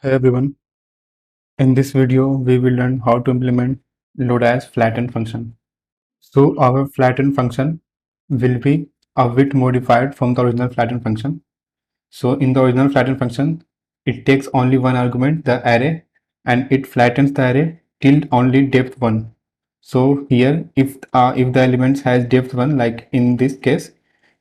Hey everyone, in this video we will learn how to implement Lodash flatten function. So our flatten function will be a bit modified from the original flatten function. So in the original flatten function, it takes only one argument, the array, and it flattens the array till only depth 1. So here if the elements has depth 1, like in this case,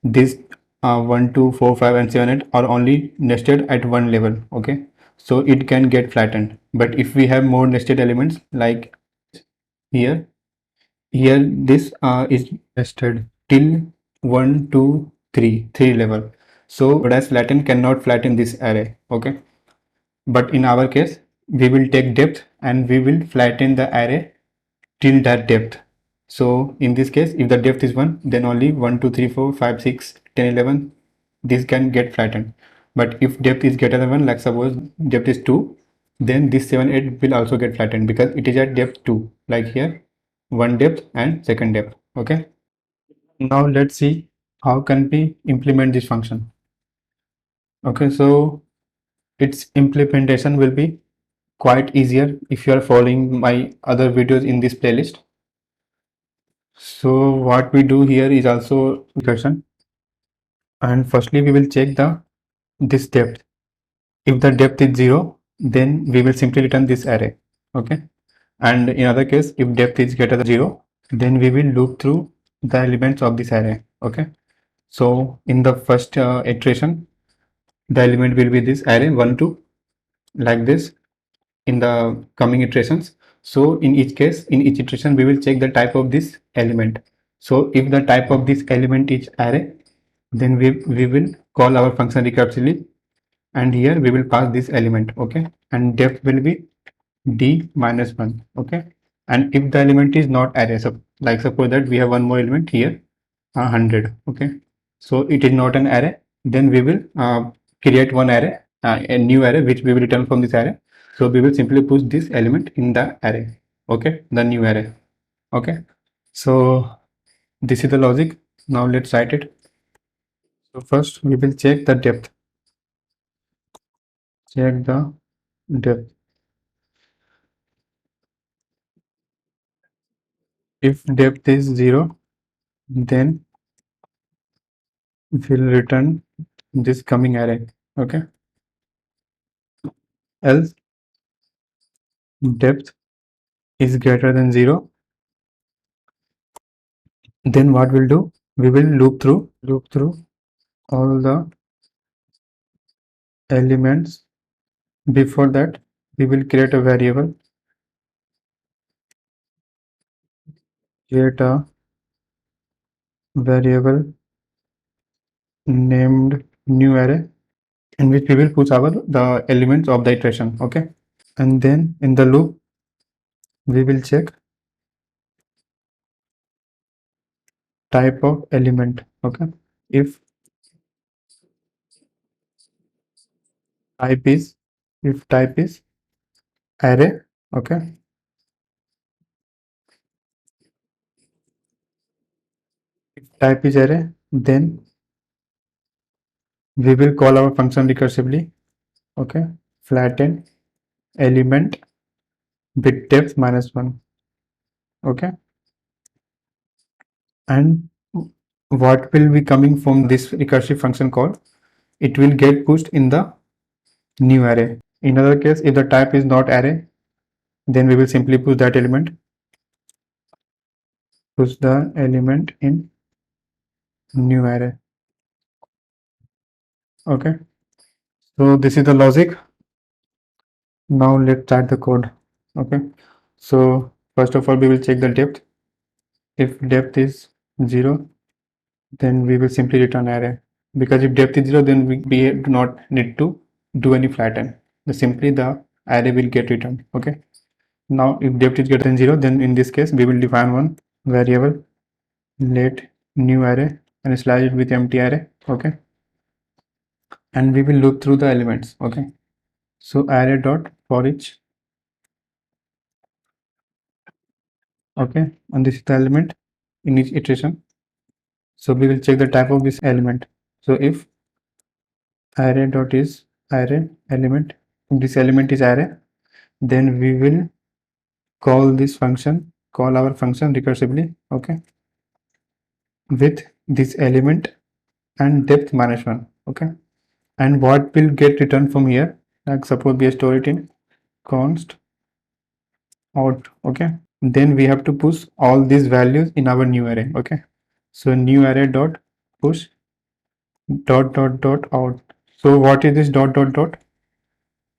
this 1, 2, 4, 5 and 7, 8 are only nested at one level, okay? So it can get flattened. But if we have more nested elements, like here, this is nested till 1, 2, 3, 3 level. So Lodash flatten cannot flatten this array, okay? But in our case, we will take depth and we will flatten the array till that depth. So in this case, if the depth is 1, then only 1, 2, 3, 4, 5, 6, 10, 11, this can get flattened. But if depth is greater than 1, like suppose depth is 2, then this 7, 8 will also get flattened because it is at depth 2, like here, one depth and second depth, okay? Now let's see how can we implement this function. Okay, so its implementation will be quite easier if you are following my other videos in this playlist. So what we do here is also regression, and firstly we will check the this depth. If the depth is 0, then we will simply return this array, okay? And in other case, if depth is greater than 0, then we will loop through the elements of this array, okay? So in the first iteration, the element will be this array 1, 2, like this. In the coming iterations, so in each case, in each iteration, we will check the type of this element. So if the type of this element is array, then we will call our function recursively, and here we will pass this element, okay? And depth will be d minus 1, okay? And if the element is not array, so like suppose that we have one more element here, 100, okay? So it is not an array, then we will create one array, a new array which we will return from this array. So we will simply push this element in the array, okay? The new array, okay? So this is the logic. Now let's write it. So first we will check the depth. Check the depth. If depth is 0, then we'll return this coming array, okay? Else depth is greater than 0, then what we'll do, we will loop through all the elements. Before that, we will create a variable, create a variable named new array, in which we will put our the elements of the iteration, okay? And then in the loop, we will check type of element, okay? If type is if type is array, okay? If type is array, then we will call our function recursively, okay? Flatten element with depth minus 1, okay? And what will be coming from this recursive function call, it will get pushed in the new array. In other case, if the type is not array, then we will simply push that element, push the element in new array, okay? So this is the logic. Now let's start the code, okay? So first of all, we will check the depth. If depth is 0, then we will simply return array, because if depth is 0, then we do not need to do any flatten. Simply the array will get returned, okay? Now if depth is greater than 0, then in this case we will define one variable, let new array, and slash it with empty array, okay? And we will loop through the elements, okay? So array dot for each, okay? And this is the element in each iteration. So we will check the type of this element. So if array dot is array element, this element is array, then we will call this function, call our function recursively, okay, with this element and depth -1, okay. And what will get returned from here, like suppose we store it in const out, okay. Then we have to push all these values in our new array, okay. So new array dot push dot dot dot out. So what is this dot dot dot?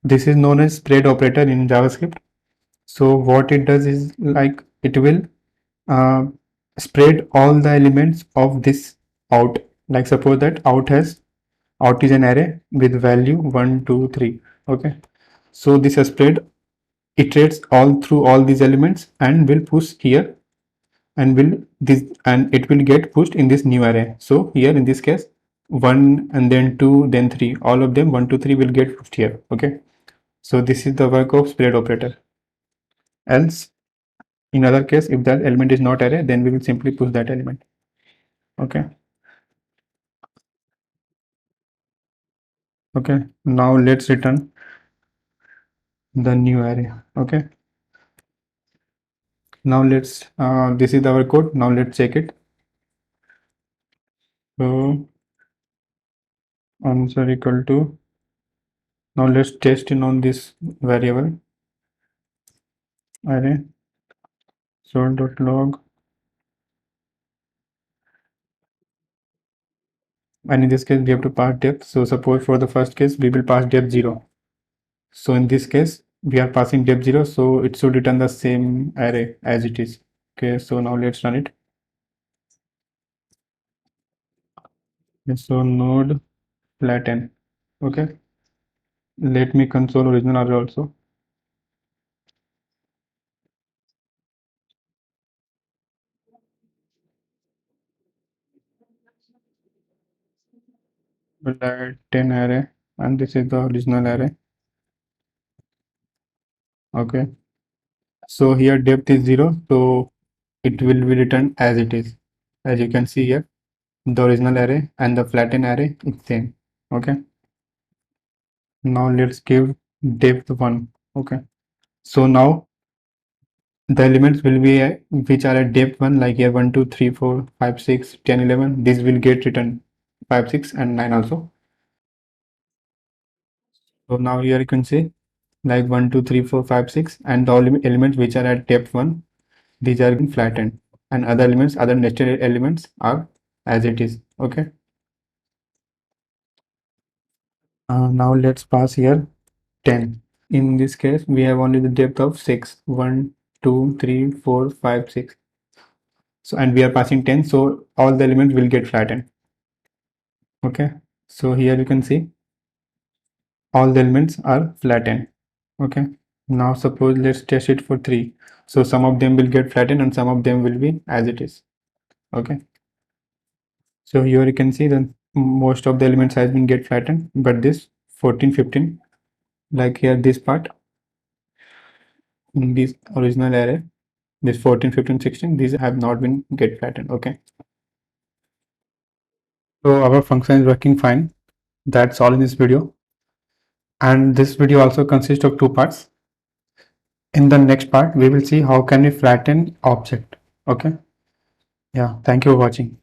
This is known as spread operator in JavaScript. So what it does is like it will uh, spread all the elements of this out. Like suppose that out is an array with value 1 2 3, okay. So this spread iterates all through all these elements and will push here, and it will get pushed in this new array. So here in this case 1 and then 2 then 3, all of them 1 2 3 will get pushed here, okay. So this is the work of spread operator. Else in other case, if that element is not array, then we will simply push that element, okay. Okay, now let's return the new array, okay. Now let's this is our code. Now let's check it. So answer equal to, now let's test in on this variable array sort.log, and in this case we have to pass depth. So suppose for the first case we will pass depth 0. So in this case we are passing depth 0, so it should return the same array as it is, okay. So now let's run it. So node flatten, okay. Let me console original array also. We'll add 10 array, and this is the original array, okay. So here depth is 0, so it will be written as it is. As you can see here, the original array and the flatten array is same, okay. Now let's give depth 1, okay. So now the elements will be which are at depth 1, like here 1 2 3 4 5 6 10 11, this will get written 5 6 and 9 also. So now here you can see like 1 2 3 4 5 6, and the elements which are at depth 1, these are flattened, and other elements, other nested elements are as it is, okay. Now let's pass here 10. In this case we have only the depth of 6, 1 2 3 4 5 6. So and we are passing 10, so all the elements will get flattened, okay. So here you can see all the elements are flattened, okay. Now suppose let's test it for 3. So some of them will get flattened and some of them will be as it is, okay. So here you can see that most of the elements has been get flattened, but this 14 15, like here this part in this original array, this 14 15 16, these have not been get flattened, okay. So our function is working fine. That's all in this video, and this video also consists of 2 parts. In the next part we will see how can we flatten object, okay. Yeah, thank you for watching.